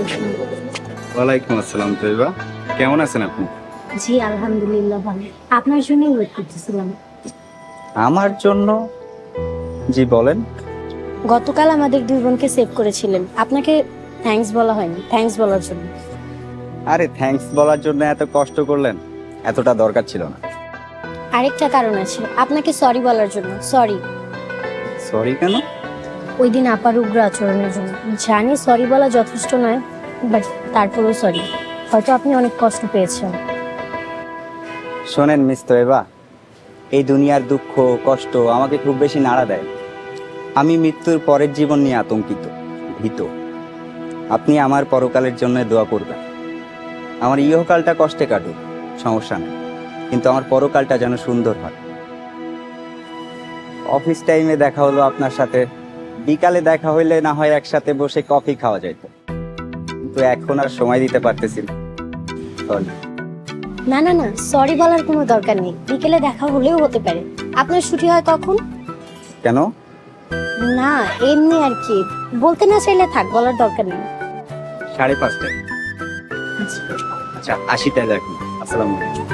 ওয়ালাইকুম আসসালাম তৈবা, কেমন আছেন আপনি? জি আলহামদুলিল্লাহ ভালো। আপনার জন্যই ওয়েট করতেছিলাম। আমার জন্য? জি বলেন। গতকাল আমাদের দুই বোনকে সেভ করেছিলেন, আপনাকে থ্যাঙ্কস বলা হয়নি। থ্যাঙ্কস বলার জন্য। আরে থ্যাঙ্কস বলার জন্য এত কষ্ট করলেন, এতটা দরকার ছিল না। আরেকটা কারণ আছে, আপনাকে সরি বলার জন্য। সরি সরি কেন? ওই দিন আপার উগ্র আচরণের জন্য। জানি সরি বলা যথেষ্ট নয়, বাট তারপরেও সরি। হয়তো আপনি অনেক কষ্ট পেয়েছেন। শোনেন মিস তৈবা, এই দুনিয়ার দুঃখ কষ্ট আমাকে খুব বেশি নাড়া দেয়। আমি মৃত্যুর পরের জীবন নিয়ে আতঙ্কিত, ভীত। আপনি আমার পরকালের জন্য দোয়া করবেন। আমার ইহকালটা কষ্টে কাটুক, সমস্যা নেই, কিন্তু আমার পরকালটা যেন সুন্দর হয়। অফিস টাইমে দেখা হলো আপনার সাথে, বিকালে দেখা হইলে না হয় একসাথে বসে কফি খাওয়া যেত, কিন্তু এখন আর সময় দিতে পারতেছি না। Sorry. না না না, সরি বলার কোনো দরকার নেই। বিকেলে দেখা হলেও হতে পারে। আপনার ছুটি হয় কখন? কেন? না এমনি আর কি, বলতে না চাইলে থাক, বলার দরকার নেই। 5:30। আচ্ছা, 80টায় দেখুন। আসসালামু আলাইকুম।